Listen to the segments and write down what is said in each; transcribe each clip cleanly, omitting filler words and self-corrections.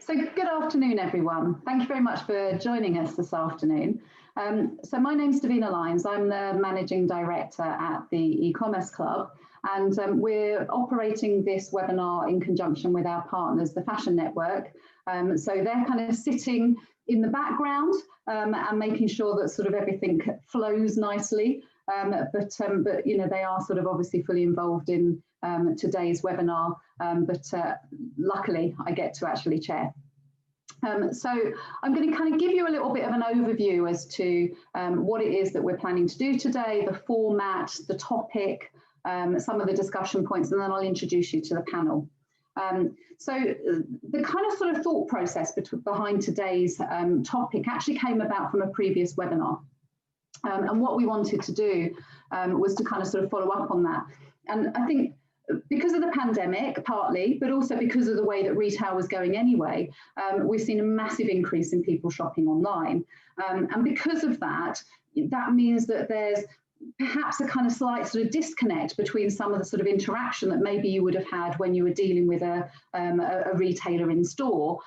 So good afternoon, everyone. Thank you very much for joining us this afternoon. So my name's Davina. I'm the Managing Director at the E-commerce Club, and we're operating this webinar in conjunction with our partners, the Fashion Network. So they're kind of sitting in the background and making sure that sort of everything flows nicely. But you know, they are sort of obviously fully involved in today's webinar, but luckily I get to actually chair. So I'm going to kind of give you a little bit of an overview as to what it is that we're planning to do today, the format, the topic, some of the discussion points, and then I'll introduce you to the panel. So the kind of sort of thought process behind today's topic actually came about from a previous webinar. And what we wanted to do was to kind of sort of follow up on that. And I think because of the pandemic, partly, but also because of the way that retail was going anyway, we've seen a massive increase in people shopping online. And because of that, that means that there's perhaps a kind of slight sort of disconnect between some of the sort of interaction that maybe you would have had when you were dealing with a retailer in store.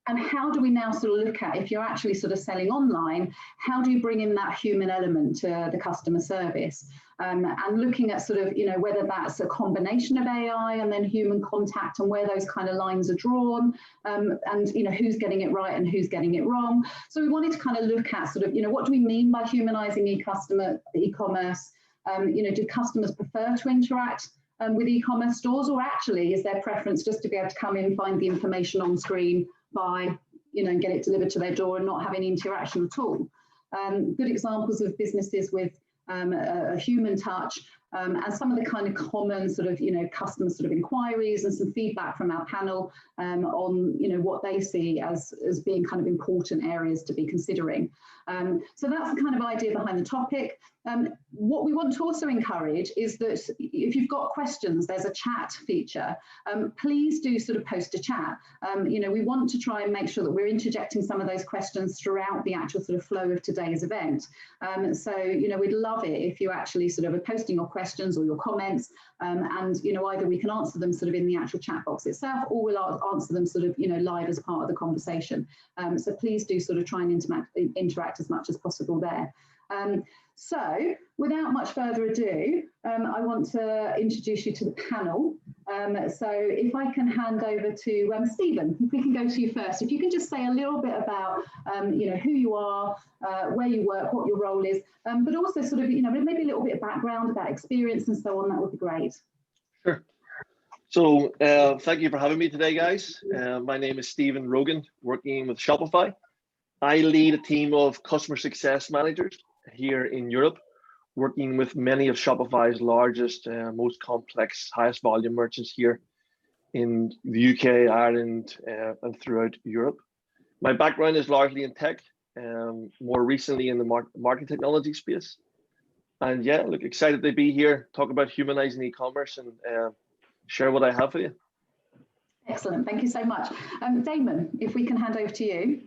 And how do we now sort of look at, if you're actually sort of selling online, how do you bring in that human element to the customer service? And looking at sort of, you know, whether that's a combination of AI and then human contact and where those kind of lines are drawn, and, you know, who's getting it right and who's getting it wrong. So we wanted to kind of look at sort of, you know, what do we mean by humanizing e-commerce? You know, do customers prefer to interact with e-commerce stores, or actually is their preference just to be able to come in, find the information on screen, buy, you know, and get it delivered to their door and not have any interaction at all? Good examples of businesses with a human touch, and some of the kind of common sort of, you know, customer sort of inquiries and some feedback from our panel on, you know, what they see as being kind of important areas to be considering. So that's the kind of idea behind the topic. What we want to also encourage is that if you've got questions, there's a chat feature. Please do sort of post a chat. You know, we want to try and make sure that we're interjecting some of those questions throughout the actual sort of flow of today's event. So, you know, we'd love it if you actually sort of are posting your questions or your comments, and, you know, either we can answer them sort of in the actual chat box itself, or we'll answer them sort of, you know, live as part of the conversation. So please do sort of try and interact as much as possible there. So without much further ado, I want to introduce you to the panel. So if I can hand over to Stephen, if we can go to you first, if you can just say a little bit about, you know, who you are, where you work, what your role is, but also sort of, you know, maybe a little bit of background about experience and so on, that would be great. Sure. So thank you for having me today, guys. My name is Stephen Rogan, working with Shopify. I lead a team of customer success managers here in Europe, working with many of Shopify's largest, most complex, highest volume merchants here in the UK, Ireland, and throughout Europe. My background is largely in tech, more recently in the market technology space. And yeah, look, excited to be here, talk about humanizing e-commerce and share what I have for you. Excellent, thank you so much. Damon, if we can hand over to you.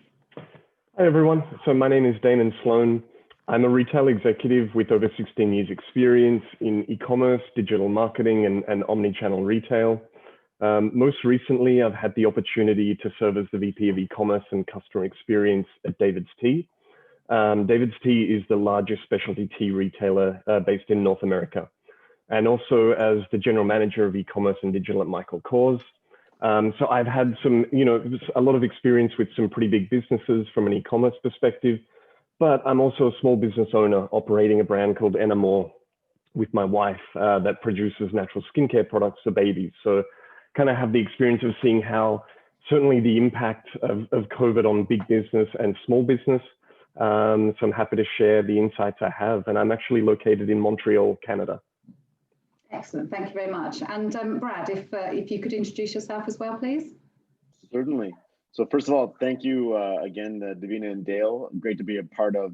Hi everyone, so my name is Damon Sloane. I'm a retail executive with over 16 years experience in e-commerce, digital marketing, and omni-channel retail. Most recently, I've had the opportunity to serve as the VP of e-commerce and customer experience at David's Tea. David's Tea is the largest specialty tea retailer based in North America, and also as the general manager of e-commerce and digital at Michael Kors. So I've had some, you know, a lot of experience with some pretty big businesses from an e-commerce perspective. But I'm also a small business owner operating a brand called Enamore with my wife that produces natural skincare products for babies. So kind of have the experience of seeing how certainly the impact of COVID on big business and small business. So I'm happy to share the insights I have. And I'm actually located in Montreal, Canada. Excellent, thank you very much. And Brad, if you could introduce yourself as well, please. Certainly. So first of all, thank you again, Davina and Dale. Great to be a part of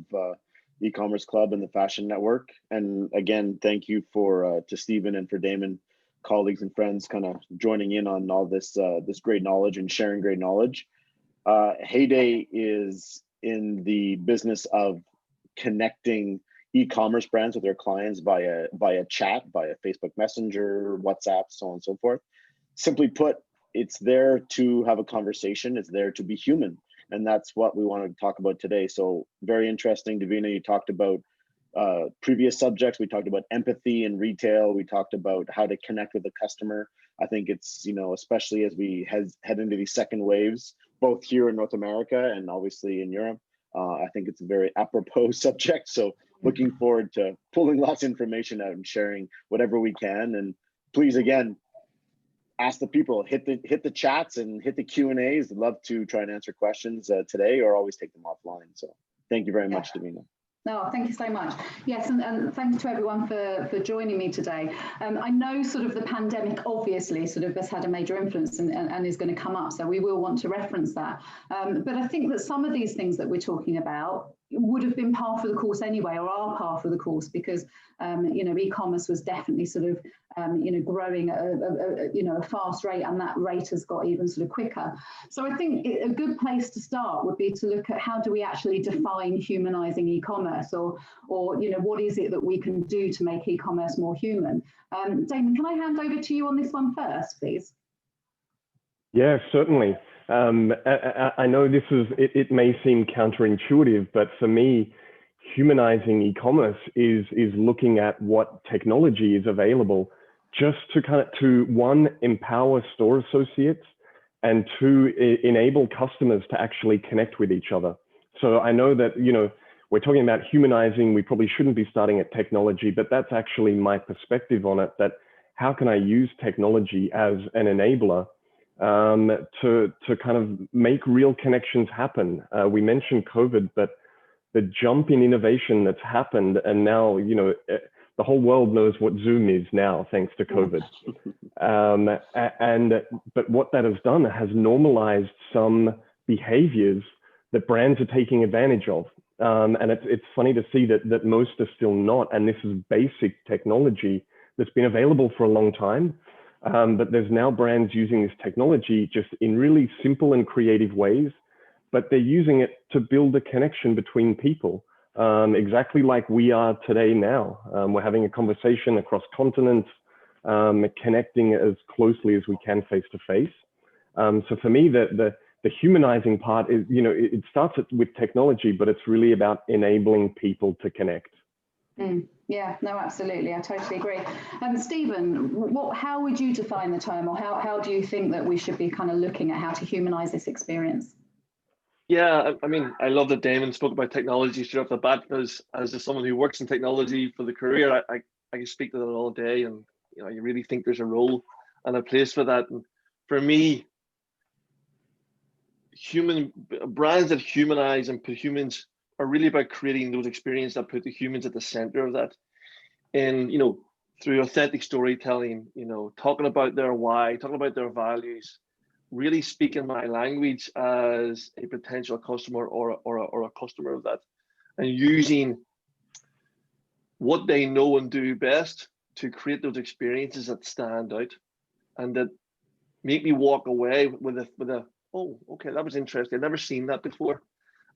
E-commerce Club and the Fashion Network. And again, thank you to Stephen and for Damon, colleagues and friends, kind of joining in on all this this great knowledge and sharing great knowledge. Heyday is in the business of connecting e-commerce brands with their clients via chat, via Facebook Messenger, WhatsApp, so on and so forth. Simply put, it's there to have a conversation. It's there to be human. And that's what we want to talk about today. So very interesting, Davina, you talked about previous subjects. We talked about empathy in retail. We talked about how to connect with the customer. I think it's, especially as we head into these second waves, both here in North America and obviously in Europe, I think it's a very apropos subject. So looking forward to pulling lots of information out and sharing whatever we can. And please, again, ask the people, hit the chats and hit the Q&As. I'd love to try and answer questions today, or always take them offline. So thank you very much, Davina. No, thank you so much. Yes, and thank you to everyone for joining me today. I know sort of the pandemic obviously sort of has had a major influence and is going to come up, so we will want to reference that. But I think that some of these things that we're talking about would have been par for the course anyway, or are par for the course, because e-commerce was definitely sort of growing at a fast rate, and that rate has got even sort of quicker. So I think a good place to start would be to look at how do we actually define humanizing e-commerce, or what is it that we can do to make e-commerce more human? Damon, can I hand over to you on this one first, please? Yeah, certainly. I know it may seem counterintuitive, but for me, humanizing e-commerce is looking at what technology is available just to one, empower store associates, and two, enable customers to actually connect with each other. So I know that, we're talking about humanizing, we probably shouldn't be starting at technology, but that's actually my perspective on it, that how can I use technology as an enabler to kind of make real connections happen? We mentioned COVID, but the jump in innovation that's happened, and now, the whole world knows what Zoom is now, thanks to COVID. But what that has done has normalized some behaviors that brands are taking advantage of. And it's funny to see that most are still not, and this is basic technology that's been available for a long time. But there's now brands using this technology just in really simple and creative ways, but they're using it to build a connection between people, exactly like we are today now. We're having a conversation across continents, connecting as closely as we can face to face. So for me, the humanizing part is, it starts with technology, but it's really about enabling people to connect. Yeah, no, absolutely. I totally agree. Stephen, how would you define the term, or how do you think that we should be kind of looking at how to humanize this experience? Yeah, I mean, I love that Damon spoke about technology straight off the bat, because as someone who works in technology for the career, I can speak to that all day, and you really think there's a role and a place for that. And for me, brands that humanize and put humans are really about creating those experiences that put the humans at the center of that. And through authentic storytelling, talking about their why, talking about their values, really speaking my language as a potential customer or a customer of that, and using what they know and do best to create those experiences that stand out and that make me walk away with a oh, okay, that was interesting. I've never seen that before.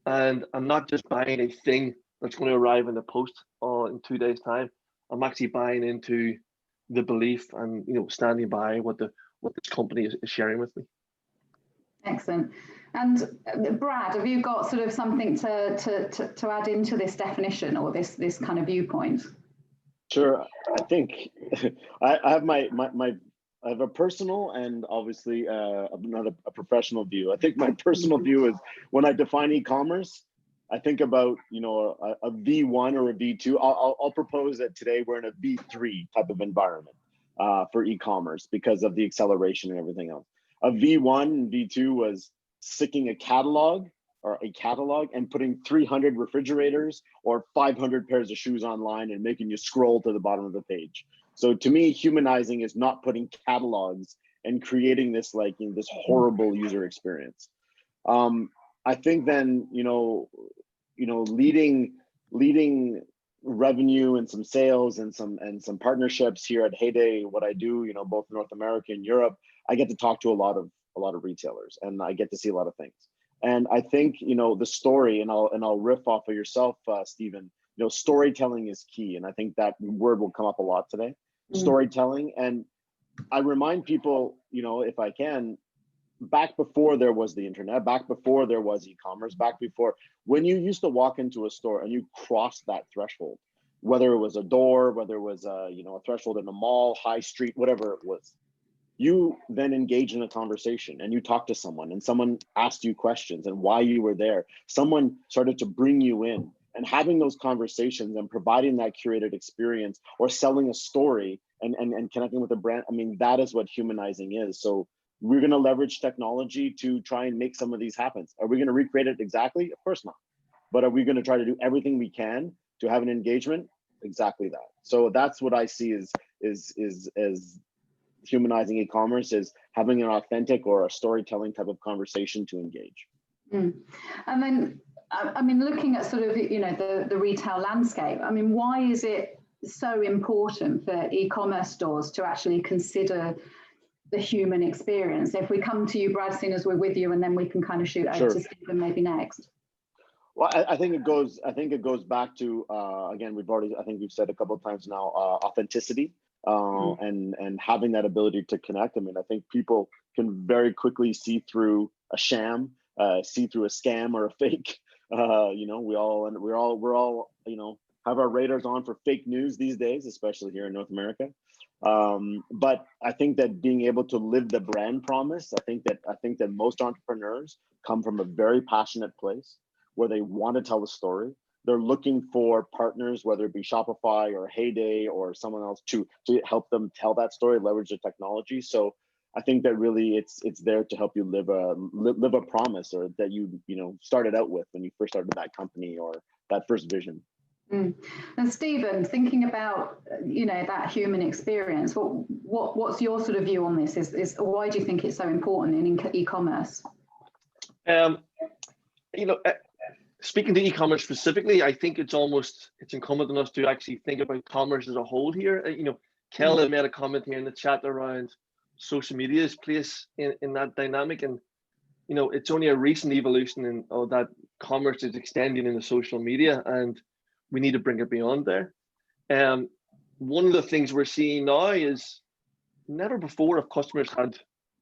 And I'm not just buying a thing that's going to arrive in the post in 2 days' time. I'm actually buying into the belief and standing by what this company is sharing with me. Excellent. And Brad, have you got sort of something to add into this definition, or this kind of viewpoint? Sure. I think I have I have a personal and obviously not a professional view. I think my personal view is, when I define e-commerce, I think about a V1 or a V2. I'll propose that today we're in a V3 type of environment for e-commerce because of the acceleration and everything else. A V1 and V2 was sticking a catalog and putting 300 refrigerators or 500 pairs of shoes online and making you scroll to the bottom of the page. So to me, humanizing is not putting catalogs and creating this this horrible user experience. I think then leading revenue and some sales and some partnerships here at Heyday. What I do, both North America and Europe, I get to talk to a lot of retailers, and I get to see a lot of things. And I think the story, and I'll riff off of yourself, Stephen. Storytelling is key, and I think that word will come up a lot today. Storytelling. And I remind people, if I can, back before there was the internet, back before there was e-commerce, back before, when you used to walk into a store and you crossed that threshold, whether it was a door, whether it was a, you know, a threshold in a mall, high street, whatever it was, you then engage in a conversation and you talk to someone and someone asked you questions and why you were there. Someone started to bring you in, and having those conversations and providing that curated experience or selling a story and connecting with the brand. I mean, that is what humanizing is. So we're going to leverage technology to try and make some of these happen. Are we going to recreate it exactly? Of course not. But are we going to try to do everything we can to have an engagement? Exactly that. So that's what I see as humanizing e-commerce, is having an authentic or a storytelling type of conversation to engage. And then, I mean, looking at sort of, you know, the retail landscape, I mean, why is it so important for e-commerce stores to actually consider the human experience? If we come to you, Brad, seeing as we're with you, and then we can kind of shoot over to Stephen maybe next. Well, I think it goes back to, again, I think we've said a couple of times now, authenticity, and having that ability to connect. I mean, I think people can very quickly see through a sham, see through a scam or a fake. You know, we're all, you know, have our radars on for fake news these days, especially here in North America. But I think that being able to live the brand promise, I think that most entrepreneurs come from a very passionate place where they want to tell a story. They're looking for partners, whether it be Shopify or Heyday or someone else, to help them tell that story, leverage the technology. So I think that really it's there to help you live a promise, or that you know started out with when you first started that company or that first vision. And Stephen, thinking about, you know, that human experience, what's your sort of view on this? Is why do you think it's so important in e-commerce? You know, speaking to e-commerce specifically, I think it's incumbent on us to actually think about commerce as a whole here. You know, Kel had made a comment here in the chat around social media's place in that dynamic, and you know, it's only a recent evolution of that commerce is extending into social media, and we need to bring it beyond there. One of the things we're seeing now is never before have customers had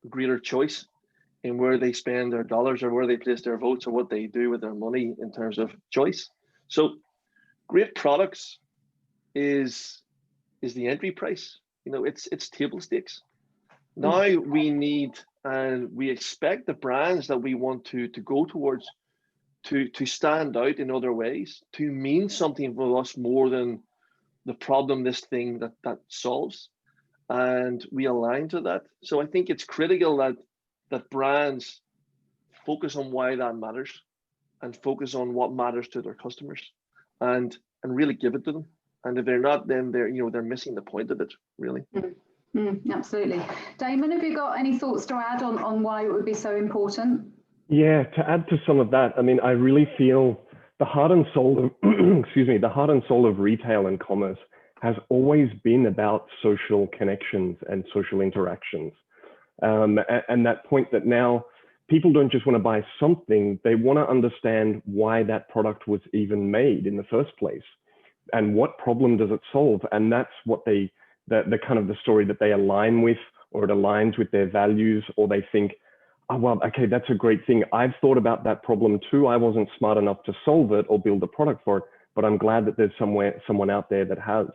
greater choice in where they spend their dollars or where they place their votes or what they do with their money in terms of choice. So great products is the entry price. You know, it's table stakes. Now we need and we expect the brands that we want to go towards to stand out in other ways, to mean something for us more than the problem this thing that solves, and we align to that. So I think it's critical that brands focus on why that matters and focus on what matters to their customers, and really give it to them. And if they're not, then they're missing the point of it, really. Absolutely. Damon, have you got any thoughts to add on why it would be so important? Yeah, to add to some of that, I mean, I really feel the heart and soul of, the heart and soul of retail and commerce has always been about social connections and social interactions. And that point that now people don't just want to buy something, they want to understand why that product was even made in the first place and what problem does it solve. And that's what the kind of the story that they align with, or it aligns with their values, or they think, oh, well, okay, that's a great thing. I've thought about that problem too. I wasn't smart enough to solve it or build a product for it, but I'm glad that there's someone out there that has.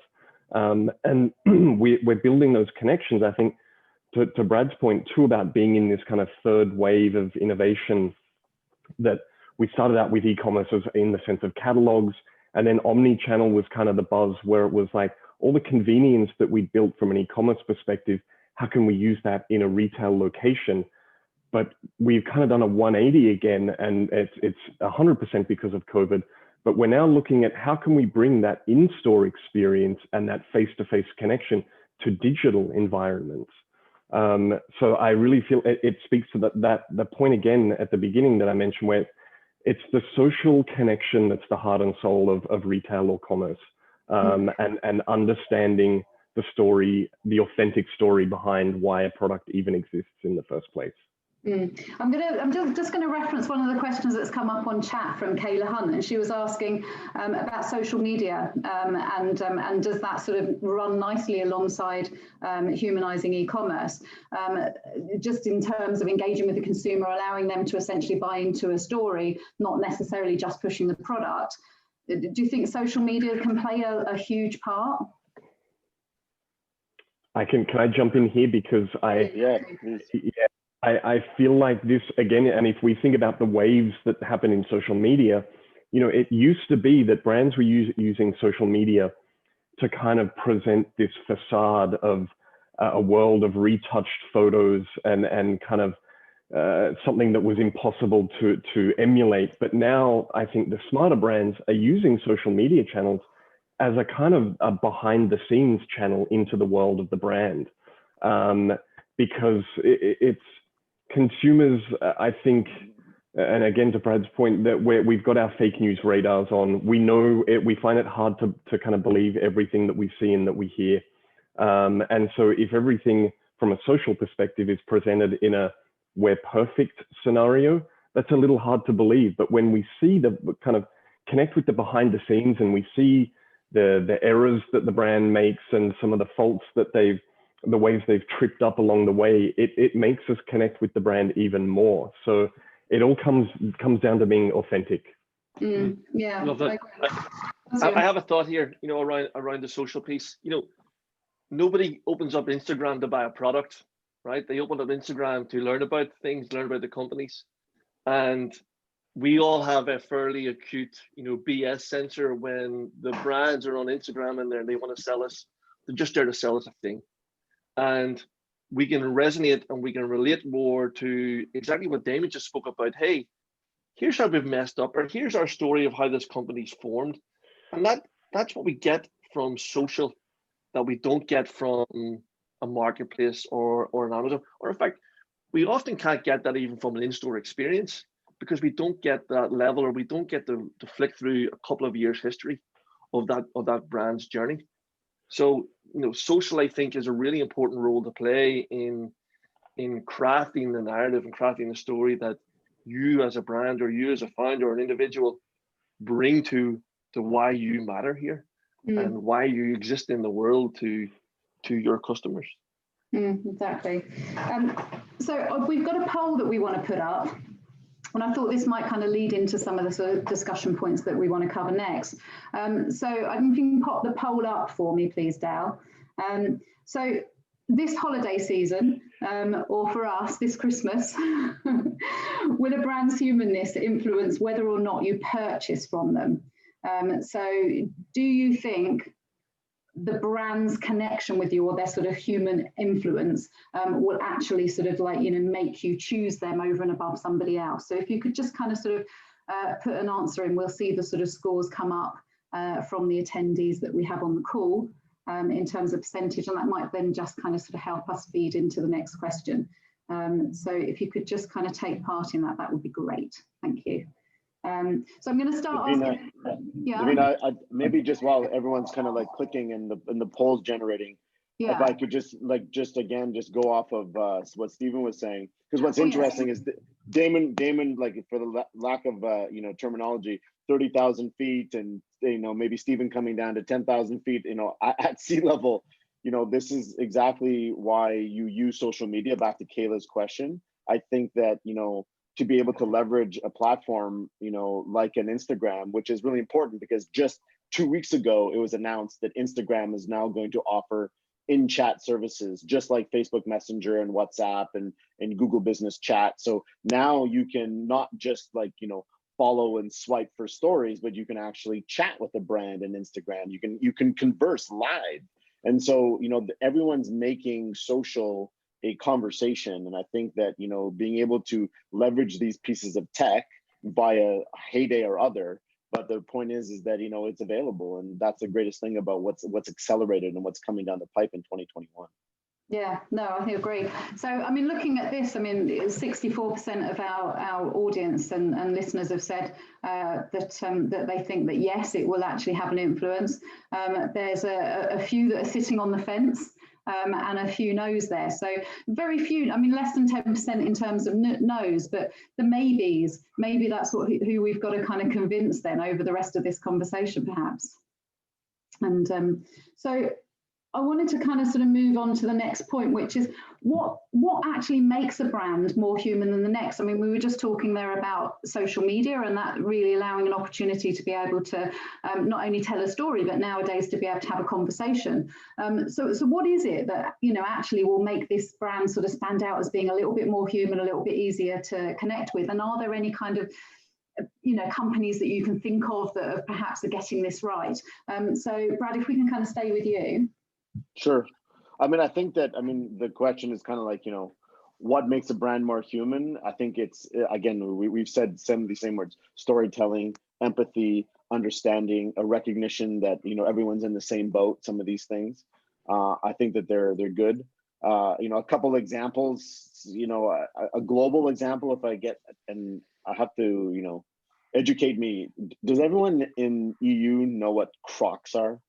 And we're building those connections, I think, to Brad's point too, about being in this kind of third wave of innovation, that we started out with e-commerce as in the sense of catalogs, and then omni-channel was kind of the buzz, where it was like all the convenience that we built from an e-commerce perspective, how can we use that in a retail location? But we've kind of done a 180 again, and it's 100% because of COVID. But we're now looking at how can we bring that in-store experience and that face-to-face connection to digital environments. So I really feel it speaks to the point again at the beginning that I mentioned, where it's the social connection that's the heart and soul of retail or commerce, and understanding the story, the authentic story behind why a product even exists in the first place. I'm just going to reference one of the questions that's come up on chat from Kayla Hunt, and she was asking about social media and does that sort of run nicely alongside humanizing e-commerce, just in terms of engaging with the consumer, allowing them to essentially buy into a story, not necessarily just pushing the product. Do you think social media can play a huge part? Can I jump in here because I feel like this again, and if we think about the waves that happen in social media, you know, it used to be that brands were using social media to kind of present this facade of a world of retouched photos and kind of something that was impossible to emulate. But now I think the smarter brands are using social media channels as a kind of a behind the scenes channel into the world of the brand, because it's consumers, I think, and again, to Brad's point, that we've got our fake news radars on. We know it, we find it hard to kind of believe everything that we see and that we hear. And so if everything from a social perspective is presented in a we're perfect scenario, that's a little hard to believe. But when we see the kind of connect with the behind the scenes and we see the errors that the brand makes and some of the faults that the ways they've tripped up along the way, it makes us connect with the brand even more. So it all comes down to being authentic. Yeah, love that. I have a thought here, you know, around the social piece. You know, nobody opens up Instagram to buy a product, right? They open up Instagram to learn about things, learn about the companies. And we all have a fairly acute, you know, BS sensor when the brands are on Instagram and they want to sell us. They're just there to sell us a thing. And we can resonate and we can relate more to exactly what Damon just spoke about. Hey, here's how we've messed up, or here's our story of how this company's formed. And that's what we get from social that we don't get from a marketplace or an Amazon. Or in fact, we often can't get that even from an in-store experience, because we don't get that level, or we don't get to flick through a couple of years history of that brand's journey. So, you know, social, I think, is a really important role to play in crafting the narrative and crafting the story that you as a brand, or you as a founder or an individual, bring to why you matter here and why you exist in the world to your customers. Exactly. So we've got a poll that we want to put up, and I thought this might kind of lead into some of the sort of discussion points that we want to cover next. So I think you can pop the poll up for me, please, Dal. So this holiday season, or for us, this Christmas, will a brand's humanness influence whether or not you purchase from them? So do you think the brand's connection with you, or their sort of human influence, will actually sort of like, you know, make you choose them over and above somebody else? So if you could just kind of sort of put an answer in, we'll see the sort of scores come up from the attendees that we have on the call in terms of percentage, and that might then just kind of sort of help us feed into the next question. So if you could just kind of take part in that, that would be great. Thank you. So I'm going to start asking. Yeah. Davina, maybe just while everyone's kind of like clicking and the polls generating, if I could just again go off of what Stephen was saying, because what's interesting is Damon, like, for the lack of you know, terminology, 30,000 feet, and you know, maybe Stephen coming down to 10,000 feet, you know, at sea level. You know, this is exactly why you use social media. Back to Kayla's question, I think that, you know, to be able to leverage a platform, you know, like an Instagram, which is really important, because just 2 weeks ago, it was announced that Instagram is now going to offer in-chat services, just like Facebook Messenger and WhatsApp and Google Business Chat. So now you can not just, like, you know, follow and swipe for stories, but you can actually chat with a brand in Instagram. You can converse live. And so, you know, everyone's making social a conversation. And I think that, you know, being able to leverage these pieces of tech via Heyday or other, but the point is that, you know, it's available, and that's the greatest thing about what's accelerated and what's coming down the pipe in 2021. Yeah, no, I agree. So, I mean, looking at this, I mean, 64% of our audience and listeners have said that they think that, yes, it will actually have an influence. There's a few that are sitting on the fence. and a few no's there. So very few, I mean, less than 10% in terms of no's, but the maybes, maybe that's who we've got to kind of convince then over the rest of this conversation, perhaps. And so I wanted to kind of sort of move on to the next point, which is what actually makes a brand more human than the next. I mean, we were just talking there about social media and that really allowing an opportunity to be able to not only tell a story, but nowadays to be able to have a conversation. So what is it that, you know, actually will make this brand sort of stand out as being a little bit more human, a little bit easier to connect with? And are there any kind of, you know, companies that you can think of that perhaps are getting this right? So Brad, if we can kind of stay with you. Sure. I mean, I think that, I mean, the question is kind of like, you know, what makes a brand more human? I think it's, again, we've said some of the same words: storytelling, empathy, understanding, a recognition that, you know, everyone's in the same boat, some of these things. I think that they're good. You know, a couple examples, you know, a global example, if I get, and I have to, you know, educate me. Does everyone in EU know what Crocs are?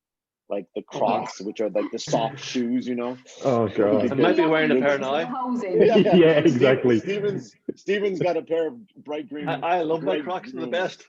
Like the Crocs, which are like the soft shoes, you know. Oh god. I might be wearing a pair now. Yeah, exactly. Steven's got a pair of bright green. I love my Crocs, they're the best.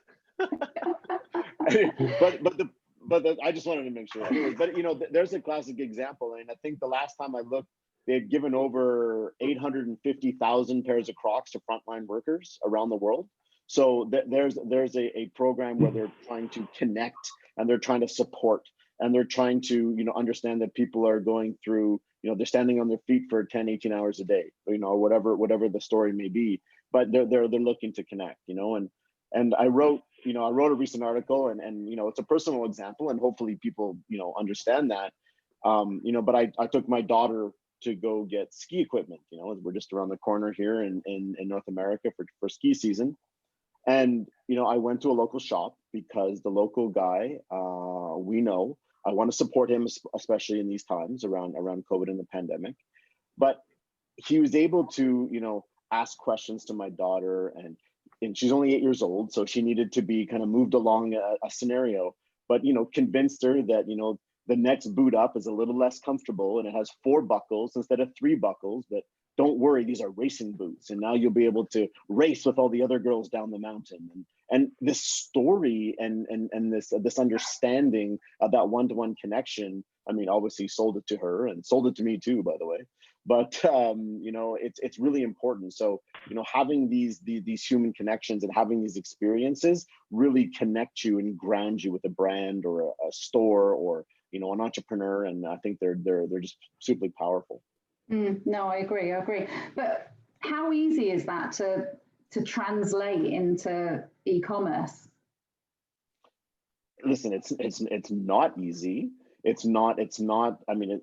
but I just wanted to make sure. Anyway, but you know, there's a classic example, and I think the last time I looked, they've given over 850,000 pairs of Crocs to frontline workers around the world. So there's a program where they're trying to connect and they're trying to support. And they're trying to, you know, understand that people are going through, you know, they're standing on their feet for 10, 18 hours a day, you know, whatever the story may be, but they're looking to connect, you know, and I wrote a recent article and, you know, it's a personal example and hopefully people, you know, understand that, you know, but I took my daughter to go get ski equipment, you know, we're just around the corner here in North America for ski season. And, you know, I went to a local shop because the local guy, we know, I want to support him, especially in these times around COVID and the pandemic. But he was able to, you know, ask questions to my daughter, and she's only 8 years old, so she needed to be kind of moved along a scenario. But, you know, convinced her that, you know, the next boot up is a little less comfortable and it has 4 buckles instead of 3 buckles. But don't worry, these are racing boots, and now you'll be able to race with all the other girls down the mountain. And this story and this understanding of that one-to-one connection, I mean, obviously sold it to her and sold it to me too, by the way. But you know, it's really important. So, you know, having these human connections and having these experiences really connect you and ground you with a brand or a store or, you know, an entrepreneur. And I think they're just super powerful. No, I agree. But how easy is that to translate into e-commerce? Listen, it's not easy. It's not. I mean,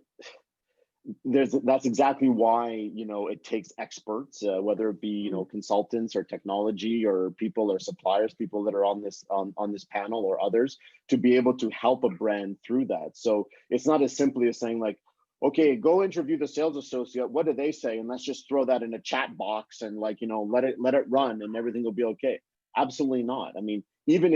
that's exactly why, you know, it takes experts, whether it be, you know, consultants or technology or people or suppliers, people that are on this panel or others, to be able to help a brand through that. So it's not as simply as saying like, okay, go interview the sales associate. What do they say? And let's just throw that in a chat box and, like, you know, let it run and everything will be okay. Absolutely not. I mean, even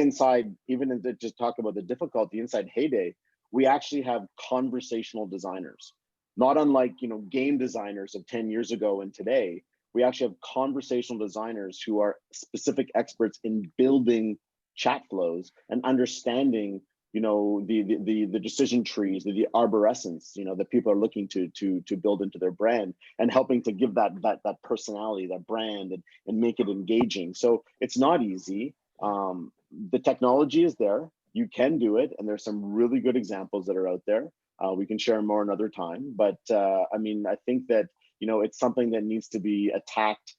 just talk about the difficulty inside Heyday, we actually have conversational designers, not unlike, you know, game designers of 10 years ago and today. We actually have conversational designers who are specific experts in building chat flows and understanding, you know, the decision trees, the arborescence, you know, that people are looking to build into their brand, and helping to give that personality, that brand, and make it engaging. So it's not easy. The technology is there. You can do it, and there's some really good examples that are out there. We can share more another time, but I mean, I think that, you know, it's something that needs to be attacked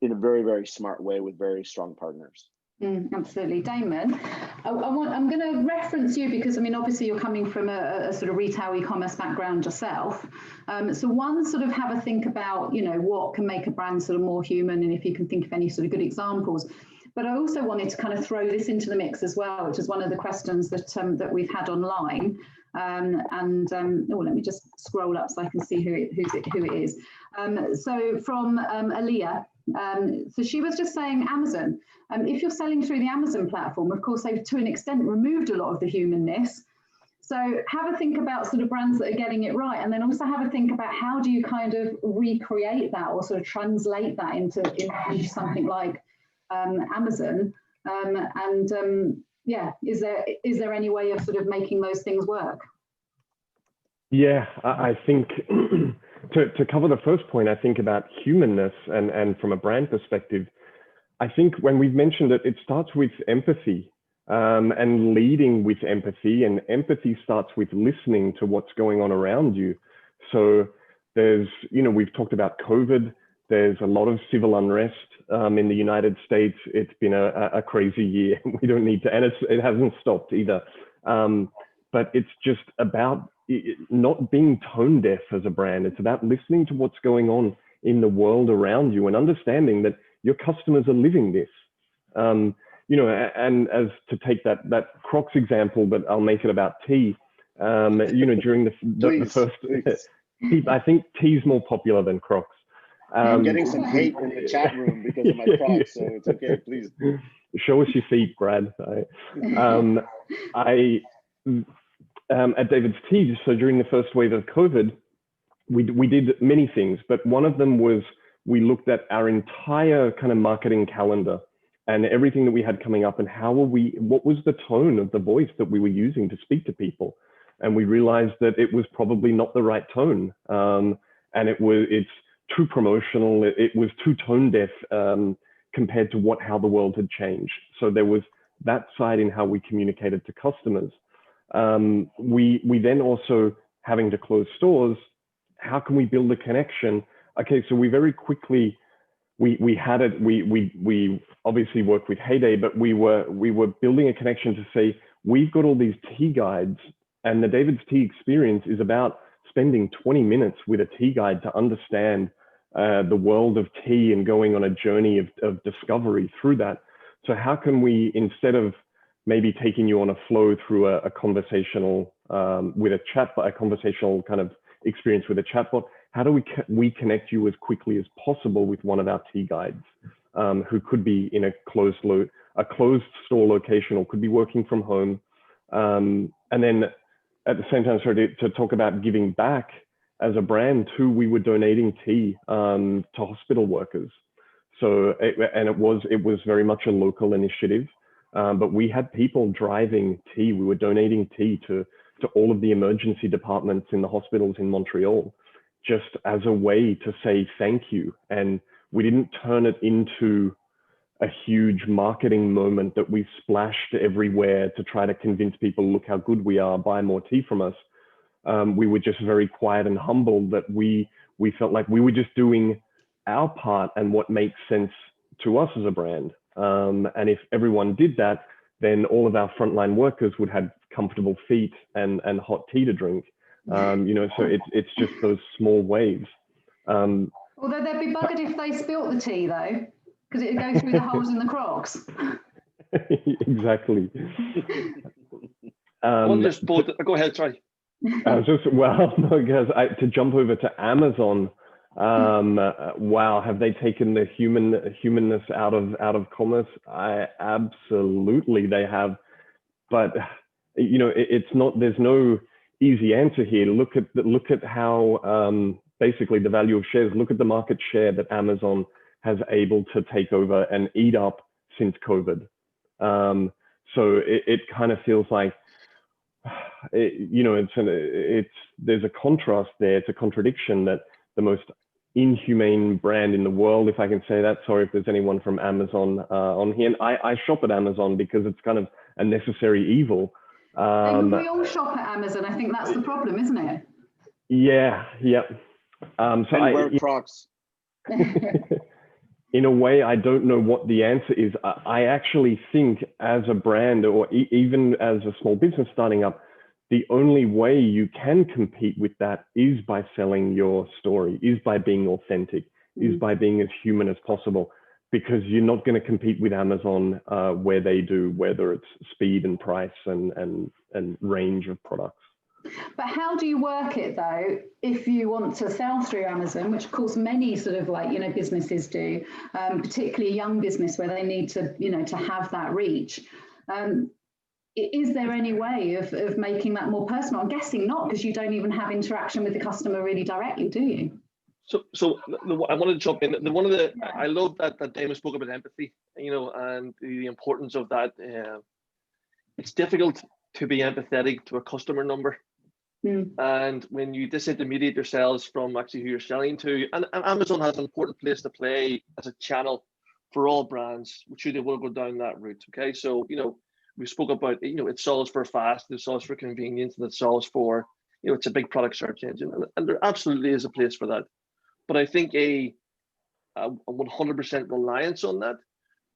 in a very, very smart way with very strong partners. Absolutely. Damon, I'm going to reference you because, I mean, obviously you're coming from a sort of retail e-commerce background yourself. So one, sort of have a think about, you know, what can make a brand sort of more human, and if you can think of any sort of good examples. But I also wanted to kind of throw this into the mix as well, which is one of the questions that we've had online. Let me just scroll up so I can see who it is. So from Aaliyah. So she was just saying Amazon. If you're selling through the Amazon platform, of course, they've to an extent removed a lot of the humanness. So have a think about sort of brands that are getting it right, and then also have a think about how do you kind of recreate that or sort of translate that into something like Amazon, yeah, is there any way of sort of making those things work? Yeah, I think to cover the first point, I think about humanness and from a brand perspective, I think when we've mentioned it, it starts with empathy and leading with empathy, and empathy starts with listening to what's going on around you. So there's, we've talked about COVID. There's a lot of civil unrest in the United States. It's been a crazy year. We don't need to, and it hasn't stopped either. But it's just about not being tone deaf as a brand. It's about listening to what's going on in the world around you and understanding that your customers are living this. And as to take that Crocs example, but I'll make it about tea. During the first, tea, I think tea's more popular than Crocs. I'm getting some hate in the chat room because of my Crocs, so it's okay, please. Show us your feet, Brad. At David's Tea, so during the first wave of COVID, we did many things, but one of them was we looked at our entire kind of marketing calendar and everything that we had coming up, and what was the tone of the voice that we were using to speak to people. And we realized that it was probably not the right tone. And it's too promotional. It was too tone deaf compared to how the world had changed. So there was that side in how we communicated to customers. We then also, having to close stores, how can we build a connection? Okay, so we very quickly, we had it, we obviously worked with Heyday, but we were building a connection to say, we've got all these tea guides, and the David's Tea experience is about spending 20 minutes with a tea guide to understand the world of tea and going on a journey of discovery through that. So how can we, instead of maybe taking you on a flow through a conversational with a chatbot, a conversational kind of experience with a chatbot, how do we connect you as quickly as possible with one of our tea guides who could be in a closed store location or could be working from home. And then at the same time, to talk about giving back as a brand too, we were donating tea to hospital workers. So, it was very much a local initiative. But we had people driving tea. We were donating tea to all of the emergency departments in the hospitals in Montreal, just as a way to say thank you. And we didn't turn it into a huge marketing moment that we splashed everywhere to try to convince people, look how good we are, buy more tea from us. We were just very quiet and humble that we felt like we were just doing our part and what makes sense to us as a brand. And if everyone did that, then all of our frontline workers would have comfortable feet and hot tea to drink. So it's just those small waves. Although they'd be buggered if they spilt the tea though, because it'd go through the holes in the Crocs. Exactly. Go ahead, sorry. Because to jump over to Amazon, wow, have they taken the humanness out of commerce? Absolutely they have, but it's not, there's no easy answer here. Look at how basically the value of shares, look at the market share that Amazon has able to take over and eat up since COVID. So it kind of feels like there's a contrast there. It's a contradiction that the most inhumane brand in the world, if I can say that. Sorry if there's anyone from Amazon on here. And I shop at Amazon because it's kind of a necessary evil. We all shop at Amazon. I think that's the problem, isn't it? Yeah. So and wear Crocs. In a way, I don't know what the answer is. I actually think as a brand or even as a small business starting up, the only way you can compete with that is by selling your story, is by being authentic, is by being as human as possible, because you're not going to compete with Amazon where they do, whether it's speed and price and range of products. But how do you work it though, if you want to sell through Amazon, which of course many sort of businesses do, particularly young business where they need to, to have that reach. is there any way of making that more personal? I'm guessing not, because you don't even have interaction with the customer really directly, do you? I wanted to jump in. I love that Damon spoke about empathy, and the importance of that. It's difficult to be empathetic to a customer number. And when you disintermediate yourselves from actually who you're selling to, and Amazon has an important place to play as a channel for all brands, should they want to go down that route. Okay, so we spoke about it solves for fast, it solves for convenience, and it solves for it's a big product search engine, and there absolutely is a place for that. But I think a 100% reliance on that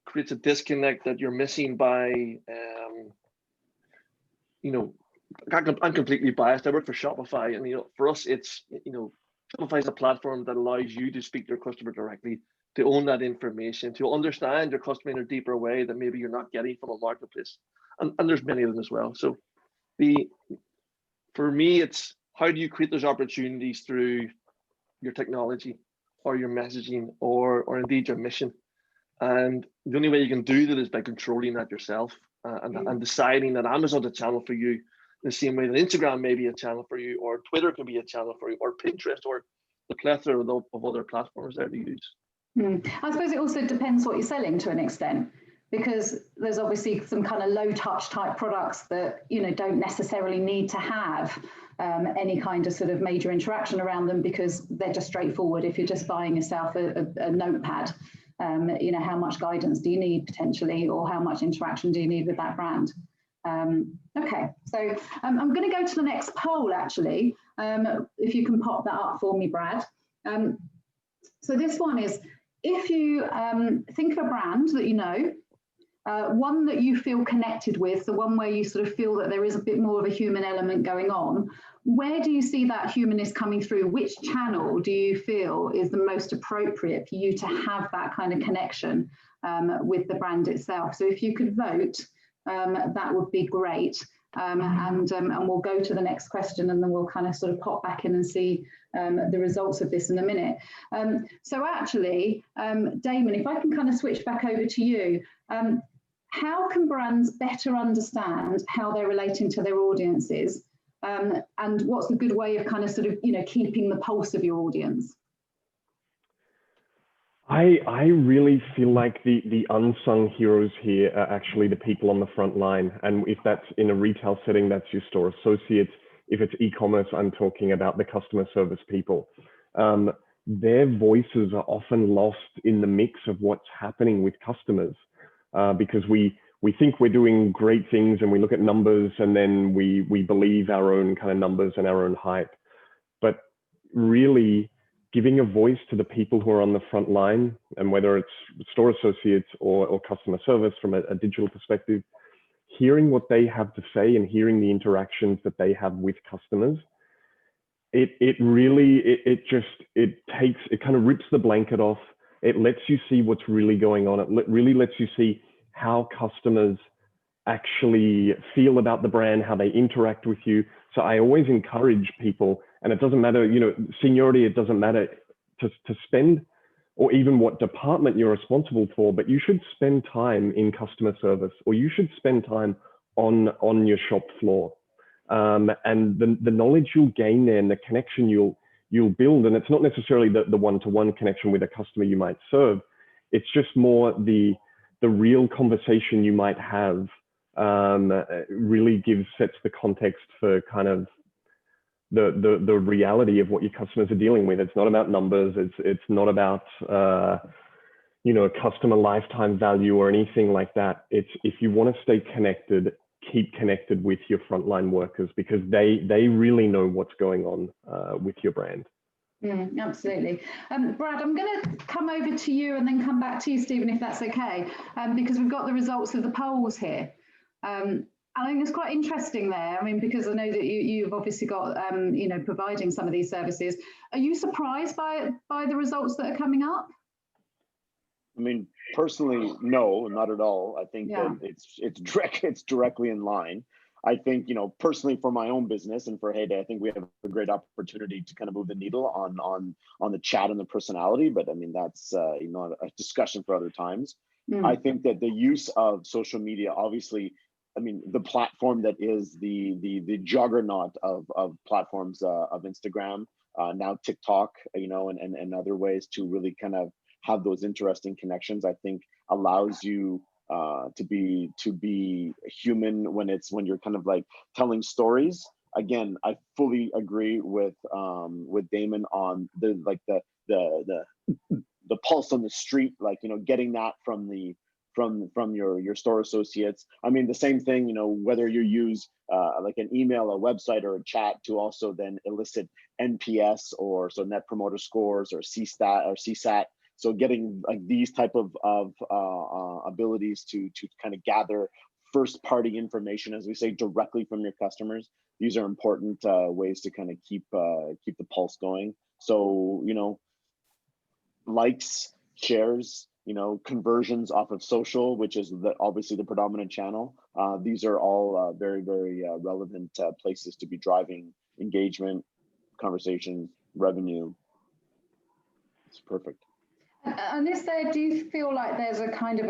creates a disconnect that you're missing by I'm completely biased. I work for Shopify, and for us, it's Shopify is a platform that allows you to speak to your customer directly, to own that information, to understand your customer in a deeper way that maybe you're not getting from a marketplace, and there's many of them as well. So, for me, it's how do you create those opportunities through your technology, or your messaging, or indeed your mission, and the only way you can do that is by controlling that yourself, and deciding that Amazon's a channel for you, the same way that Instagram may be a channel for you, or Twitter can be a channel for you, or Pinterest, or the plethora of other platforms there to use. I suppose it also depends what you're selling to an extent, because there's obviously some kind of low touch type products that don't necessarily need to have any kind of sort of major interaction around them, because they're just straightforward. If you're just buying yourself a notepad, how much guidance do you need potentially, or how much interaction do you need with that brand? Okay, so I'm going to go to the next poll actually, if you can pop that up for me, Brad. So this one is, if you think of a brand that one that you feel connected with, the one where you sort of feel that there is a bit more of a human element going on, where do you see that humanist coming through? Which channel do you feel is the most appropriate for you to have that kind of connection with the brand itself? So if you could vote, that would be great. And we'll go to the next question, and then we'll kind of sort of pop back in and see the results of this in a minute. So actually, Damon, if I can kind of switch back over to you, how can brands better understand how they're relating to their audiences? And what's a good way of kind of sort of, keeping the pulse of your audience? I really feel like the unsung heroes here are actually the people on the front line. And if that's in a retail setting, that's your store associates. If it's e-commerce, I'm talking about the customer service people. Their voices are often lost in the mix of what's happening with customers, because we think we're doing great things, and we look at numbers, and then we believe our own kind of numbers and our own hype. But really, giving a voice to the people who are on the front line, and whether it's store associates or customer service from a digital perspective, hearing what they have to say and hearing the interactions that they have with customers, it kind of rips the blanket off. It lets you see what's really going on. It really lets you see how customers actually feel about the brand, how they interact with you. So I always encourage people, and it doesn't matter, seniority, it doesn't matter to spend, or even what department you're responsible for, but you should spend time in customer service, or you should spend time on your shop floor. And the knowledge you'll gain there, and the connection you'll build, and it's not necessarily the one-to-one connection with a customer you might serve, it's just more the real conversation you might have really sets the context for kind of the reality of what your customers are dealing with. It's not about numbers. It's not about customer lifetime value or anything like that. It's, if you want to stay connected, keep connected with your frontline workers, because they really know what's going on with your brand. Absolutely. Brad, I'm going to come over to you and then come back to you, Stephen, if that's okay, because we've got the results of the polls here. I think it's quite interesting there. I mean, because I know that you've obviously got, providing some of these services. Are you surprised by the results that are coming up? I mean, personally, no, not at all. I think that it's directly in line. I think, personally for my own business and for Heyday, I think we have a great opportunity to kind of move the needle on the chat and the personality. But I mean, that's a discussion for other times. I think that the use of social media, obviously, I mean, the platform that is the juggernaut of platforms, of Instagram, now TikTok, you know, and other ways to really kind of have those interesting connections, I think allows you to be human when you're kind of like telling stories. Again, I fully agree with Damon on the pulse on the street, like, you know, getting that from your store associates. I mean, the same thing, you know, whether you use like an email, a website, or a chat to also then elicit NPS, or so net promoter scores, or CSAT or CSAT. So getting like these type of abilities to kind of gather first party information, as we say, directly from your customers. These are important ways to kind of keep the pulse going. So, you know, likes, shares, you know, conversions off of social, which is obviously the predominant channel. These are all very, very relevant places to be driving engagement, conversation, revenue. It's perfect. And do you feel like there's a kind of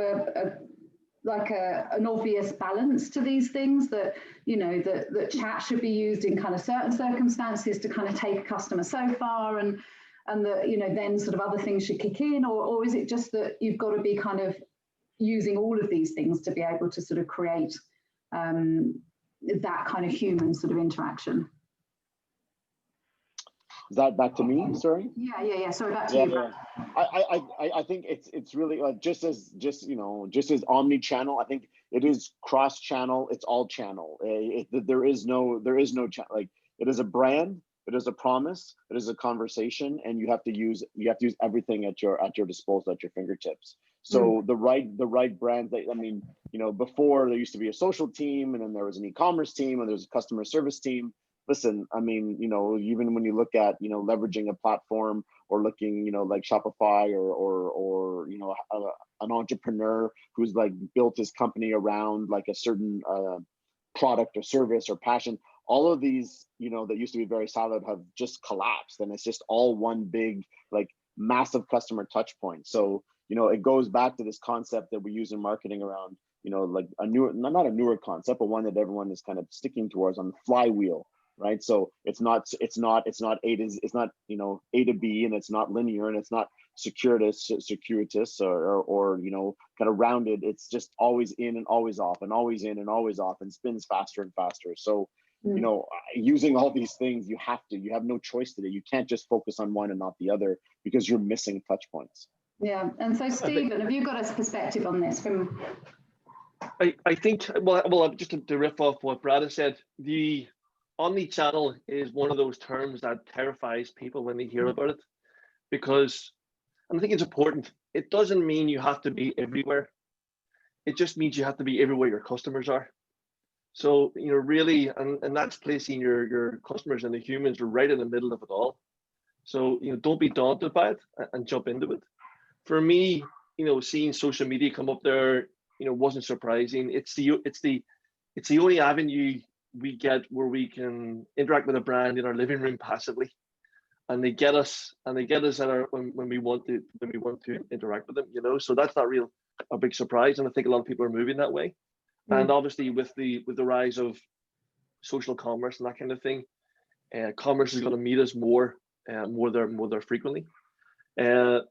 an obvious balance to these things, that, you know, that chat should be used in kind of certain circumstances to kind of take a customer so far, and that, you know, then sort of other things should kick in, or is it just that you've got to be kind of using all of these things to be able to sort of create that kind of human sort of interaction? Is that back to me? Sorry. Yeah. Sorry, back to you. Yeah. I think it's really like just as omni-channel. I think it is cross-channel. It's all channel. There is no channel. Like, it is a brand. It is a promise. It is a conversation, and you have to use everything at your disposal, at your fingertips. So the right brand. I mean, you know, before there used to be a social team, and then there was an e-commerce team, and there's a customer service team. Listen, I mean, you know, even when you look at, you know, leveraging a platform, or looking, you know, like Shopify, or you know, an entrepreneur who's like built his company around like a certain product or service or passion, all of these, you know, that used to be very siloed have just collapsed, and it's just all one big, like, massive customer touch point. So, you know, it goes back to this concept that we use in marketing around, you know, like not a newer concept, but one that everyone is kind of sticking towards, on the flywheel. Right. So it's not you know, A to B, and it's not linear, and it's not circuitous or you know, kind of rounded. It's just always in and always off, and always in and always off, and spins faster and faster. So, you know, using all these things, you have no choice today. You can't just focus on one and not the other, because you're missing touch points. Yeah. And so, Stephen, have you got a perspective on this from? I think, well, just to riff off what Brad has said, the omni-channel is one of those terms that terrifies people when they hear about it, because, and I think it's important, it doesn't mean you have to be everywhere. It just means you have to be everywhere your customers are. So, you know, really, and that's placing your customers and the humans right in the middle of it all. So, you know, don't be daunted by it, and jump into it. For me, you know, seeing social media come up there, you know, wasn't surprising. It's the only avenue we get where we can interact with a brand in our living room passively, and they get us at our when we want to interact with them, you know. So that's not a big surprise, and I think a lot of people are moving that way. And obviously with the rise of social commerce and that kind of thing, commerce is going to meet us more there frequently. The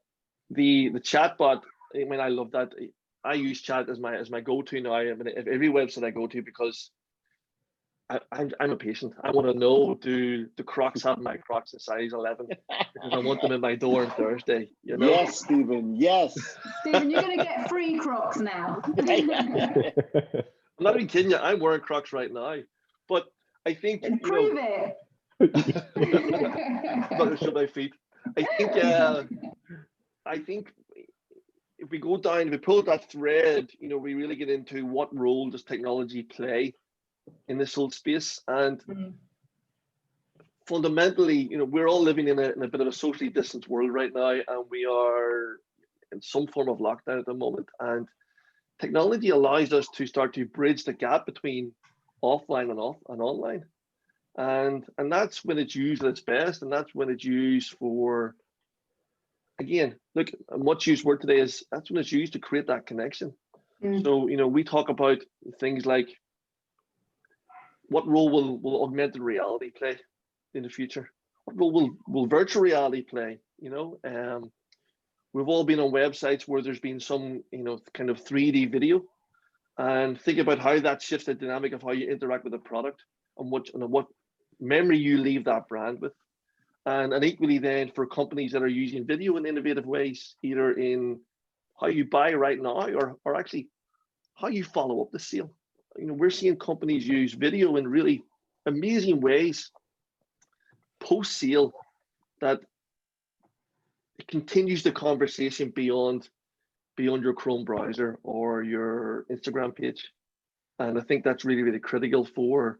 chatbot, I mean, I love that. I use chat as my go-to now. I mean, every website I go to, because I'm a patient. I want to know, do the Crocs have my Crocs in size 11? Because I want them in my door on Thursday. You know? Yes, Stephen. Yes. Stephen, you're going to get free Crocs now. I'm not even kidding you. I'm wearing Crocs right now, but I think prove it. I'm not going to show my feet. I think if we go down, if we pull that thread, you know, we really get into what role does technology play in this whole space. And fundamentally, you know, we're all living in a bit of a socially distanced world right now, and we are in some form of lockdown at the moment. And technology allows us to start to bridge the gap between offline and online. And that's when it's used at its best, and that's when it's used for, again, look, a much used word today is, that's when it's used to create that connection. So, you know, we talk about things like what role will augmented reality play in the future? What role will virtual reality play? We've all been on websites where there's been some, kind of 3D video, and think about how that shifts the dynamic of how you interact with the product and what memory you leave that brand with. And equally then for companies that are using video in innovative ways, either in how you buy right now or actually how you follow up the sale. We're seeing companies use video in really amazing ways post-sale that it continues the conversation beyond your Chrome browser or your Instagram page. And I think that's really, really critical for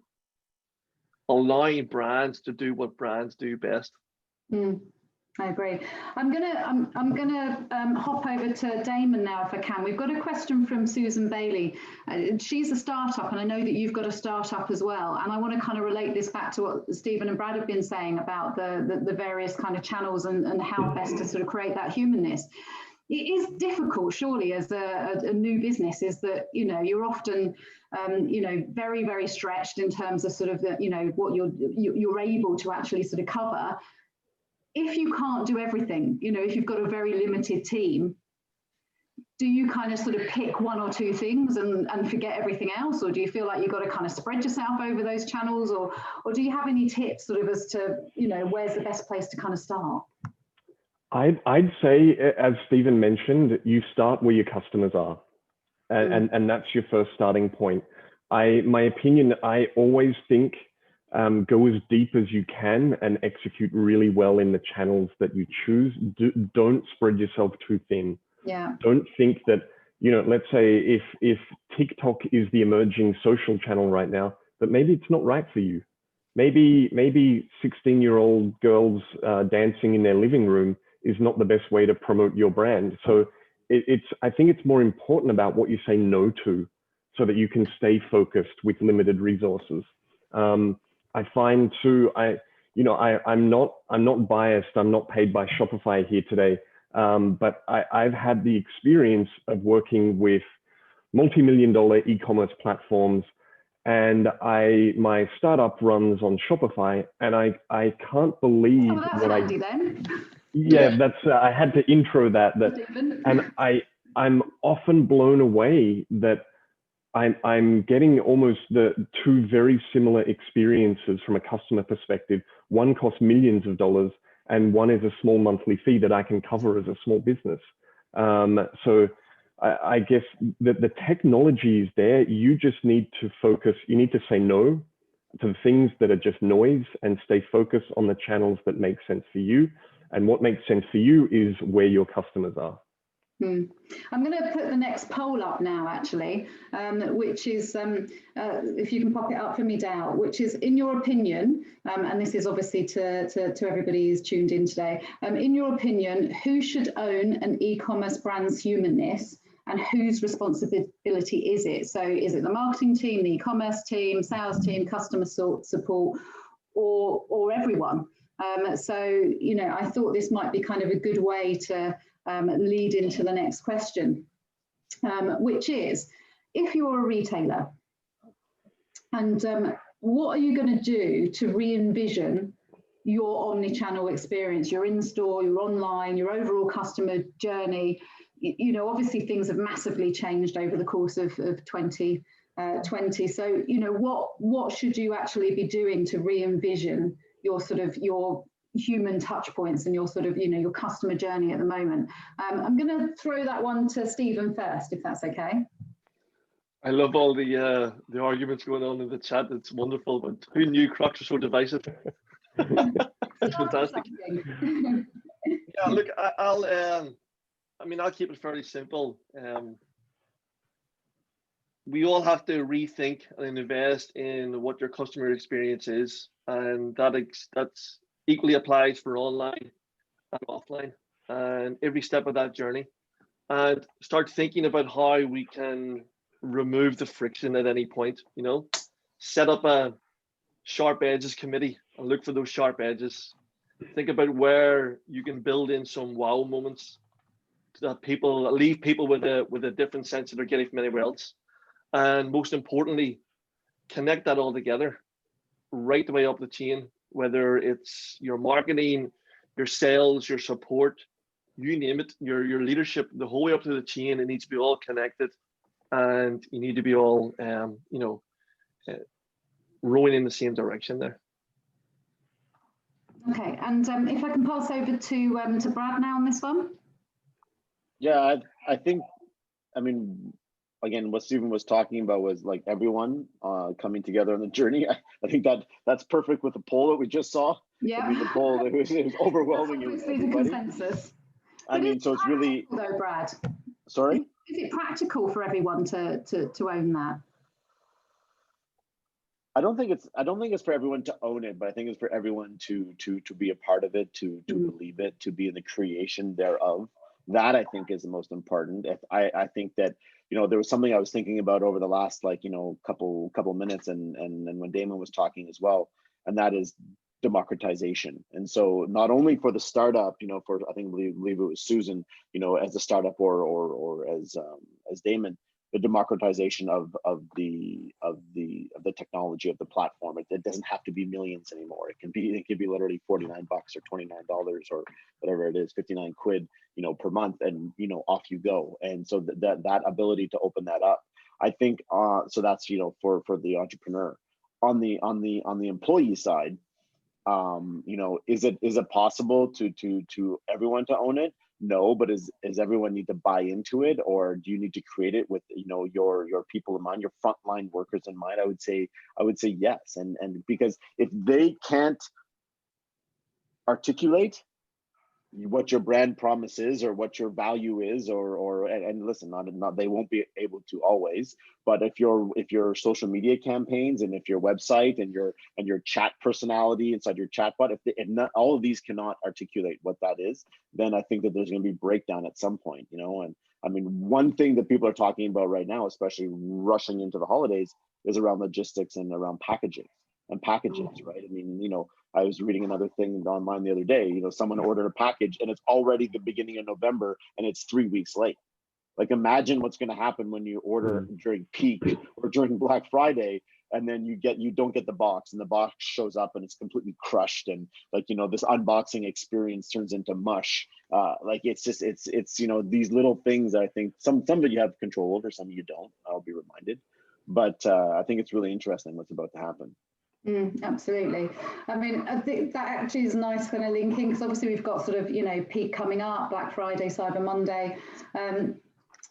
allowing brands to do what brands do best. I agree. I'm gonna hop over to Damon now if I can. We've got a question from Susan Bailey. She's a startup, and I know that you've got a startup as well. And I want to kind of relate this back to what Stephen and Brad have been saying about the various kind of channels and how best to sort of create that humanness. It is difficult, surely, as a new business, is that, you're often, very, very stretched in terms of sort of what you're able to actually sort of cover. If you can't do everything, if you've got a very limited team, do you kind of sort of pick one or two things and forget everything else? Or do you feel like you've got to kind of spread yourself over those channels? Or do you have any tips sort of as to, where's the best place to kind of start? I'd say, as Stephen mentioned, you start where your customers are. And that's your first starting point. My opinion, I always think, go as deep as you can and execute really well in the channels that you choose. Don't spread yourself too thin. Yeah. Don't think that, let's say if TikTok is the emerging social channel right now, but maybe it's not right for you. Maybe 16-year-old girls dancing in their living room is not the best way to promote your brand. So I think it's more important about what you say no to, so that you can stay focused with limited resources. I find too, I'm not biased. I'm not paid by Shopify here today, but I've had the experience of working with multi-million-dollar e-commerce platforms, and my startup runs on Shopify, and I can't believe what handy then. Yeah, that's I had to intro that, and I'm often blown away that I'm getting almost the two very similar experiences from a customer perspective. One costs millions of dollars, and one is a small monthly fee that I can cover as a small business. So I guess the technology is there. You just need to focus. You need to say no to the things that are just noise and stay focused on the channels that make sense for you. And what makes sense for you is where your customers are. I'm going to put the next poll up now, actually, which is, if you can pop it up for me, Dale, which is, in your opinion, and this is obviously to everybody who's tuned in today, in your opinion, who should own an e-commerce brand's humanness, and whose responsibility is it? So is it the marketing team, the e-commerce team, sales team, customer support, or everyone? So, I thought this might be kind of a good way to lead into the next question, which is, if you're a retailer, and what are you going to do to re-envision your omni-channel experience, your in-store, your online, your overall customer journey? Obviously things have massively changed over the course of 2020. So, what should you actually be doing to re-envision your human touch points and your your customer journey at the moment? I'm going to throw that one to Stephen first, if that's okay. I love all the arguments going on in the chat. It's wonderful, but who knew Crocs were so divisive? That's fantastic. Yeah, look, I'll keep it fairly simple. We all have to rethink and invest in what your customer experience is, and that's equally applies for online and offline, and every step of that journey, and start thinking about how we can remove the friction at any point. Set up a sharp edges committee and look for those sharp edges. Think about where you can build in some wow moments that leave people with a different sense that they're getting from anywhere else. And most importantly, connect that all together right the way up the chain, whether it's your marketing, your sales, your support, you name it, your leadership, the whole way up to the chain. It needs to be all connected, and you need to be all rowing in the same direction there. Okay, and if I can pass over to Brad now on this one. Yeah, I think, I mean, again, what Stephen was talking about was like everyone coming together on the journey. I think that's perfect with the poll that we just saw. Yeah, I mean, the poll it was overwhelming. That's It was the consensus. I mean, so it's really. Though, Brad. Sorry. Is it practical for everyone to own that? I don't think it's for everyone to own it, but I think it's for everyone to be a part of it, to believe it, to be in the creation thereof. That I think is the most important. I think that, you know, there was something I was thinking about over the last, like, you know, couple minutes, and when Damon was talking as well, and that is democratization. And so not only for the startup, you know, for I believe it was Susan, you know, as a startup or as Damon, the democratization of the technology of the platform. It doesn't have to be millions anymore. It can be literally $49 or $29 or whatever it is, 59 quid, you know, per month, and, you know, off you go. And so that ability to open that up, I think, so that's, you know, for the entrepreneur. On the employee side, you know, is it possible to everyone to own it? No, but is everyone need to buy into it, or do you need to create it with, you know, your people in mind, your frontline workers in mind? I would say yes, and because if they can't articulate what your brand promise is or what your value is, and listen, not they won't be able to always, but if your social media campaigns and if your website and your chat personality inside your chatbot, if not all of these cannot articulate what that is, then I think that there's going to be breakdown at some point, you know. And I mean, one thing that people are talking about right now, especially rushing into the holidays, is around logistics and around packaging and packages, right? I mean, you know, I was reading another thing online the other day, you know, someone ordered a package and it's already the beginning of November and it's 3 weeks late. Like, imagine what's going to happen when you order during peak or during Black Friday, and then you don't get the box, and the box shows up and it's completely crushed, and, like, you know, this unboxing experience turns into mush. Like, it's you know, these little things that I think some of you have control over, some of you don't, I'll be reminded. But I think it's really interesting what's about to happen. Absolutely. I mean, I think that actually is nice kind of linking, because obviously we've got sort of, you know, peak coming up, Black Friday, Cyber Monday.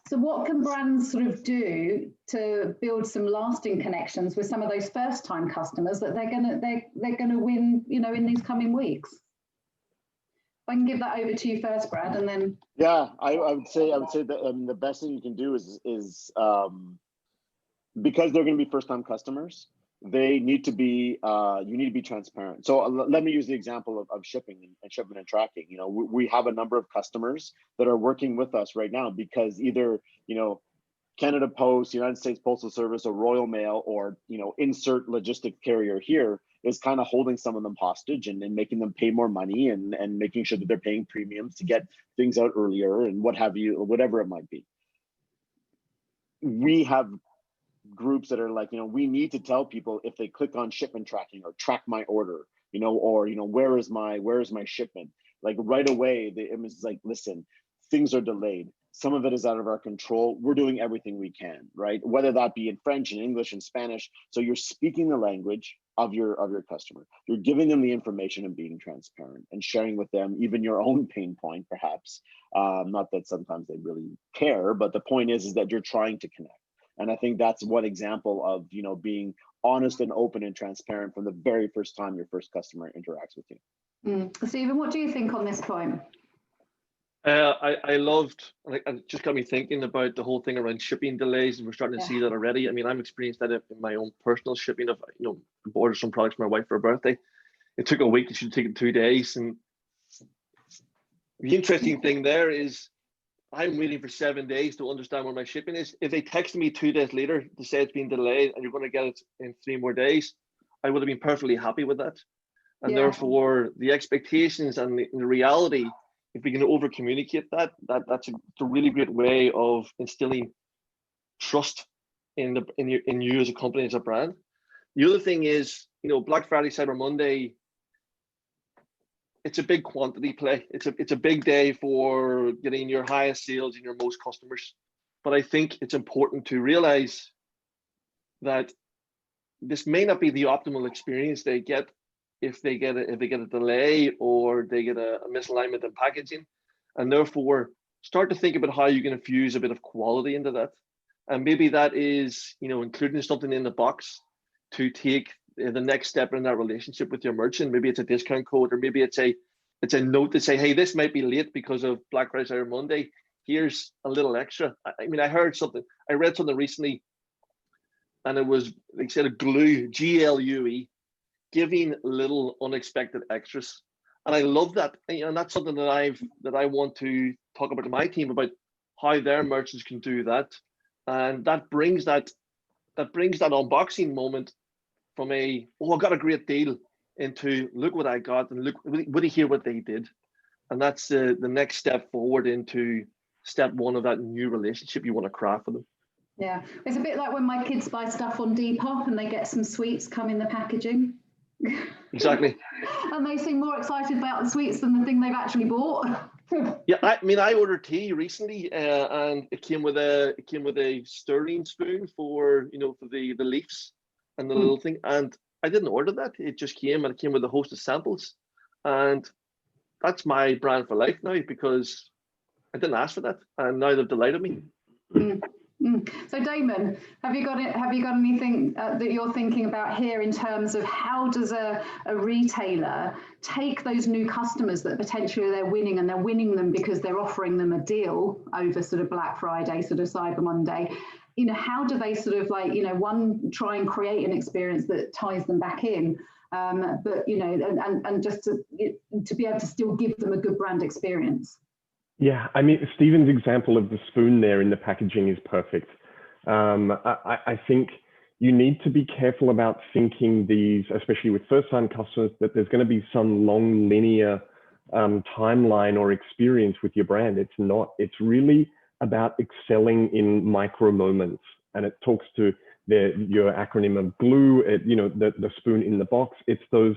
So what can brands sort of do to build some lasting connections with some of those first-time customers that they're gonna win, you know, in these coming weeks? If I can give that over to you first, Brad, and then. Yeah, I would say that the best thing you can do is because they're going to be first-time customers, they need to be you need to be transparent. So let me use the example of shipping and shipment and tracking. You know, we have a number of customers that are working with us right now because either, you know, Canada Post, United States Postal Service, or Royal Mail, or, you know, insert logistic carrier here is kind of holding some of them hostage and making them pay more money and making sure that they're paying premiums to get things out earlier and what have you, or whatever it might be. We have groups that are like, you know, we need to tell people if they click on shipment tracking or track my order, you know, or, you know, where is my shipment, like right away the image is like, listen, things are delayed, some of it is out of our control, we're doing everything we can, right? Whether that be in French and English and Spanish. So you're speaking the language of your customer, you're giving them the information and being transparent and sharing with them even your own pain point, perhaps, not that sometimes they really care, but the point is that you're trying to connect. And I think that's one example of, you know, being honest and open and transparent from the very first time your first customer interacts with you. Stephen, what do you think on this point? I loved, like, it just got me thinking about the whole thing around shipping delays, and we're starting to see that already. I mean, I'm experienced that in my own personal shipping of, you know, ordered some products for my wife for her birthday. It took a week, it should have taken 2 days. And the interesting thing there is, I'm waiting for 7 days to understand where my shipping is. If they text me 2 days later to say it's been delayed and you're going to get it in 3 more days, I would have been perfectly happy with that. And therefore, the expectations and the reality, if we can over communicate that's a really great way of instilling trust in you as a company, as a brand. The other thing is, Black Friday, Cyber Monday, it's a big quantity play. It's a big day for getting your highest sales and your most customers. But I think it's important to realize that this may not be the optimal experience they get if they get a delay or they get a misalignment in packaging, and therefore start to think about how you can infuse a bit of quality into that. And maybe that is, including something in the box to take the next step in that relationship with your merchant. Maybe it's a discount code, or maybe it's a note to say, hey, this might be late because of Black Friday or Monday. Here's a little extra. I read something recently, and it was, they said, a glue, GLUE, giving little unexpected extras. And I love that. And that's something that I want to talk about to my team about, how their merchants can do that. And that brings that unboxing moment from I got a great deal, into look what I got, and look, would you hear what they did? And that's the next step forward into step one of that new relationship you want to craft with them. Yeah, it's a bit like when my kids buy stuff on Depop and they get some sweets come in the packaging. Exactly. And they seem more excited about the sweets than the thing they've actually bought. Yeah, I ordered tea recently, and it came with a stirring spoon for the leaves and the little thing, and I didn't order that. It just came, and it came with a host of samples, and that's my brand for life now, because I didn't ask for that, and now they've delighted me. So Damon, have you got anything that you're thinking about here in terms of how does a retailer take those new customers that potentially they're winning, and they're winning them because they're offering them a deal over sort of Black Friday, sort of Cyber Monday? How do they sort of one, try and create an experience that ties them back in, but and just to be able to still give them a good brand experience? Yeah, Stephen's example of the spoon there in the packaging is perfect. I think you need to be careful about thinking these, especially with first-time customers, that there's going to be some long linear timeline or experience with your brand. It's not. It's really about excelling in micro moments, and it talks to your acronym of GLUE. The spoon in the box. It's those.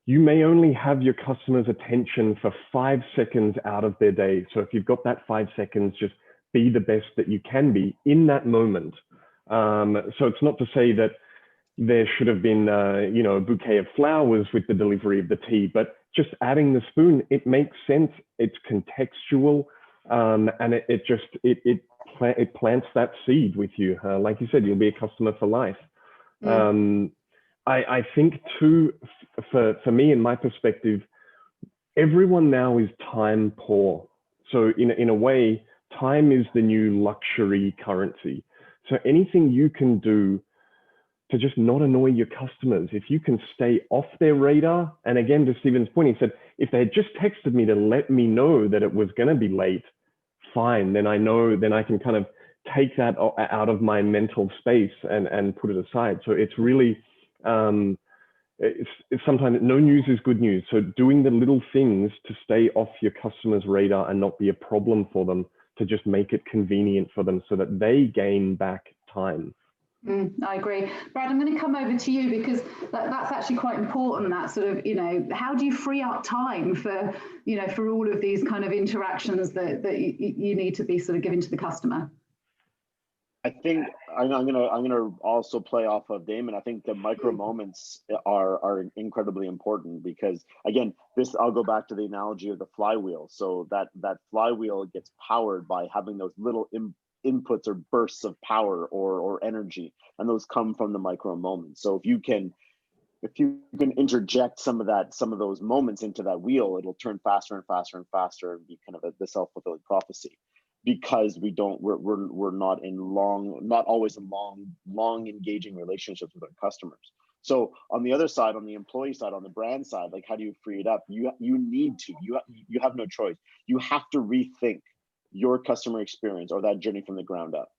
You may only have your customer's attention for 5 seconds out of their day. So if you've got that 5 seconds, just be the best that you can be in that moment. So it's not to say that there should have been, a bouquet of flowers with the delivery of the tea, but just adding the spoon, it makes sense. It's contextual, and it plants that seed with you. Like you said, you'll be a customer for life. I think too, for me, in my perspective, everyone now is time poor. So in a way, time is the new luxury currency. So anything you can do to just not annoy your customers, if you can stay off their radar, and again, to Stephen's point, he said, if they had just texted me to let me know that it was going to be late, fine, then I know, then I can kind of take that out of my mental space and put it aside. So it's really, it's sometimes no news is good news. So doing the little things to stay off your customer's radar and not be a problem for them, to just make it convenient for them so that they gain back time. I agree. Brad, I'm going to come over to you, because that's actually quite important, that sort of, how do you free up time for, for all of these kind of interactions that you need to be sort of giving to the customer? I think I'm gonna also play off of Damon. I think the micro moments are incredibly important, because again, I'll go back to the analogy of the flywheel. So that flywheel gets powered by having those little inputs or bursts of power or energy, and those come from the micro moments. So if you can interject some of those moments into that wheel, it'll turn faster and faster and faster, and be kind of the self-fulfilling prophecy. Because we're not always in long engaging relationships with our customers. So on the other side, on the employee side, on the brand side, like, how do you free it up? You have no choice. You have to rethink your customer experience, or that journey from the ground up.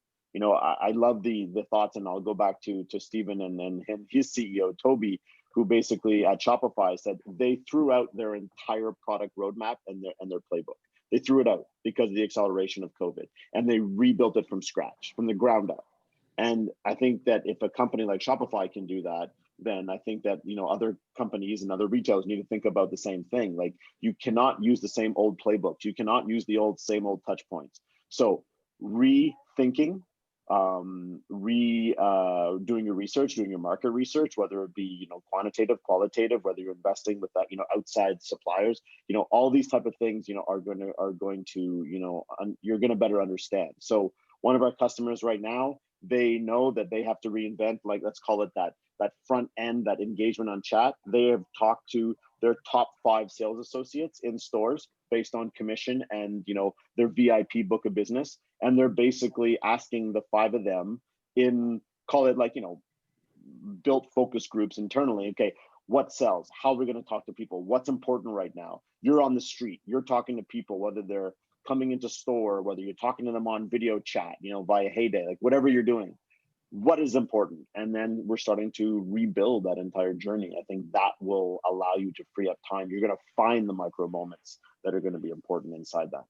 I love the thoughts, and I'll go back to Stephen and his CEO Toby, who basically at Shopify said they threw out their entire product roadmap and their playbook. They threw it out because of the acceleration of COVID, and they rebuilt it from scratch, from the ground up. And I think that if a company like Shopify can do that, then I think that, you know, other companies and other retailers need to think about the same thing. Like, you cannot use the same old playbooks. You cannot use the same old touch points. So rethinking, doing your research, doing your market research, whether it be, you know, quantitative, qualitative, whether you're investing with that, you know, outside suppliers, you know, all these type of things, you know, are going to, you know, you're going to better understand. So one of our customers right now, they know that they have to reinvent, like, let's call it that front end, that engagement on chat. They have talked to their top 5 sales associates in stores based on commission and, you know, their VIP book of business. And they're basically asking the 5 of them in, call it like, you know, built focus groups internally. Okay, what sells? How are we going to talk to people? What's important right now? You're on the street, you're talking to people, whether they're coming into store, whether you're talking to them on video chat, you know, via Heyday, like whatever you're doing, what is important? And then we're starting to rebuild that entire journey. I think that will allow you to free up time. You're going to find the micro moments that are going to be important inside that.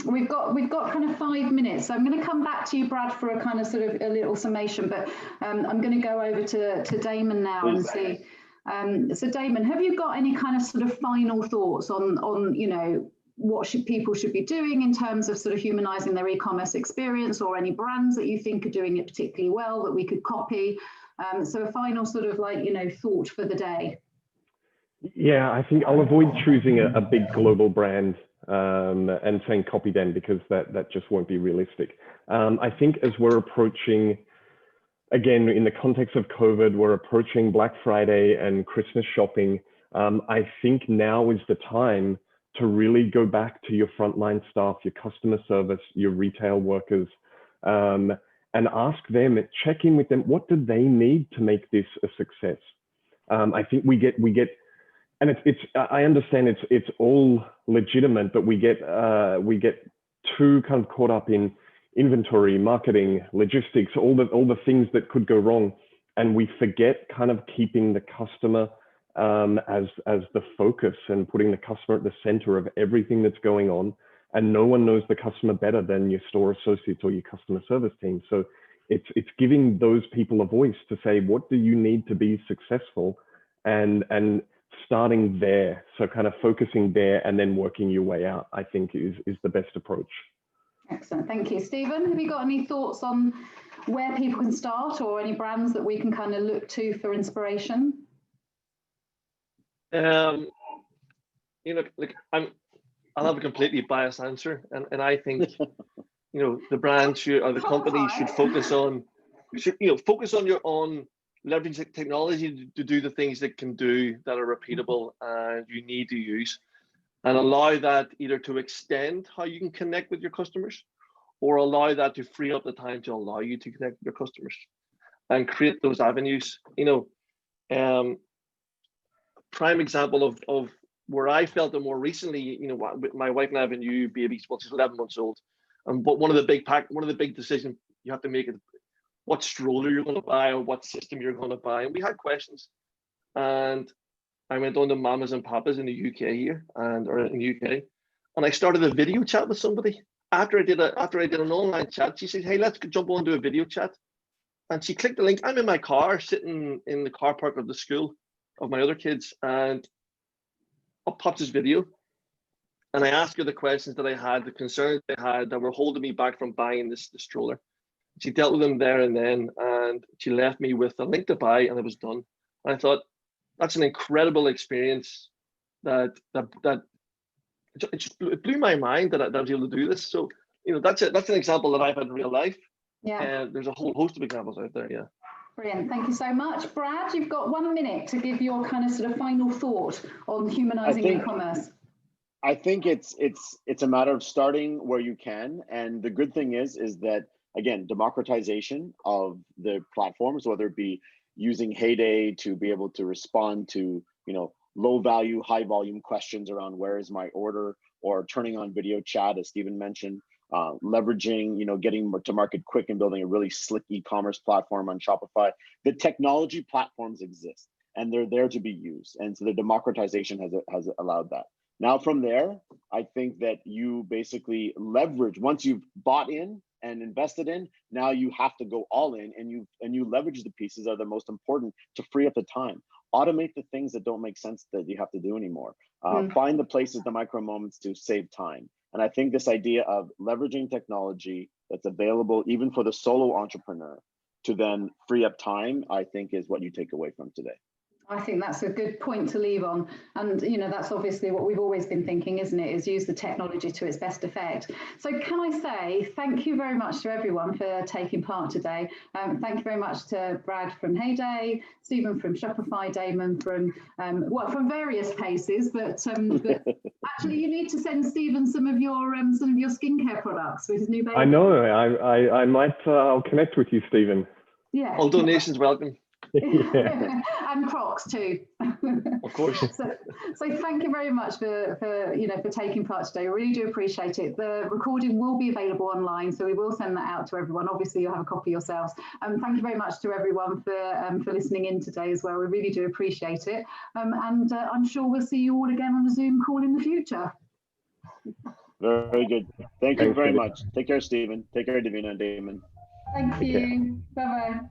We've got kind of 5 minutes, so I'm going to come back to you, Brad, for a kind of sort of a little summation, but I'm going to go over to Damon now and see. So Damon, have you got any kind of sort of final thoughts on you know, what people should be doing in terms of sort of humanizing their e-commerce experience, or any brands that you think are doing it particularly well that we could copy? So a final sort of like, you know, thought for the day. Yeah, I think I'll avoid choosing a big global brand and saying copy them, because that just won't be realistic. I think as we're approaching, again, in the context of COVID, we're approaching Black Friday and Christmas shopping. I think now is the time to really go back to your frontline staff, your customer service, your retail workers, and ask them, check in with them, what do they need to make this a success? I think we get, and I understand it's all legitimate, but we get too kind of caught up in inventory, marketing, logistics, all the things that could go wrong, and we forget kind of keeping the customer as the focus and putting the customer at the center of everything that's going on. And no one knows the customer better than your store associates or your customer service team. So it's giving those people a voice to say, what do you need to be successful, and starting there. So kind of focusing there and then working your way out, I think is the best approach. Excellent, thank you. Stephen, have you got any thoughts on where people can start, or any brands that we can kind of look to for inspiration? You know, like I'll have a completely biased answer, and I think, you know, the brand should, or the company should focus on leveraging technology to do the things that are repeatable and you need to use, and allow that either to extend how you can connect with your customers, or allow that to free up the time to allow you to connect with your customers and create those avenues. You know, prime example of where I felt it more recently, you know, my wife and I have a new baby. Well, she's 11 months old, but one of the big decisions you have to make is what stroller you're going to buy, or what system you're going to buy. And we had questions, and I went on to Mamas and Papas in the UK here, or in the UK, and I started a video chat with somebody. After I did an online chat, she said, "Hey, let's jump onto a video chat." And she clicked the link. I'm in my car, sitting in the car park of the school of my other kids, and up pops this video. And I asked her the questions that I had, the concerns I had that were holding me back from buying this stroller. She dealt with them there and then, and she left me with a link to buy, and it was done. And I thought, that's an incredible experience. It blew my mind that I was able to do this. So, you know, that's an example that I've had in real life. Yeah. And there's a whole host of examples out there. Yeah. Brilliant, thank you so much. Brad, you've got 1 minute to give your kind of sort of final thought on humanizing e-commerce. I think it's a matter of starting where you can, and the good thing is that, again, democratization of the platforms, whether it be using Heyday to be able to respond to, you know, low value, high volume questions around where is my order, or turning on video chat, as Stephen mentioned, leveraging, you know, getting to market quick and building a really slick e-commerce platform on Shopify. The technology platforms exist and they're there to be used. And so the democratization has allowed that. Now from there, I think that you basically leverage, once you've bought in, and invested in. Now you have to go all in, and you leverage the pieces that are the most important to free up the time. Automate the things that don't make sense that you have to do anymore. Find the places, the micro moments to save time. And I think this idea of leveraging technology that's available even for the solo entrepreneur to then free up time, I think is what you take away from today. I think that's a good point to leave on. And, you know, that's obviously what we've always been thinking, isn't it, is use the technology to its best effect. So can I say thank you very much to everyone for taking part today. Thank you very much to Brad from Heyday, Stephen from Shopify, Damon from, from various places, but actually you need to send Stephen some of your skincare products with his new baby. I know, I might, I'll connect with you, Stephen. Yeah. All donations welcome. Yeah. And Crocs too. Of course. So thank you very much for taking part today. I really do appreciate it. The recording will be available online, so we will send that out to everyone. Obviously, you'll have a copy yourselves. Thank you very much to everyone for listening in today as well. We really do appreciate it. And I'm sure we'll see you all again on a Zoom call in the future. Very good. Thank you very much. Take care, Stephen. Take care, Davina and Damon. Thank you. Bye-bye.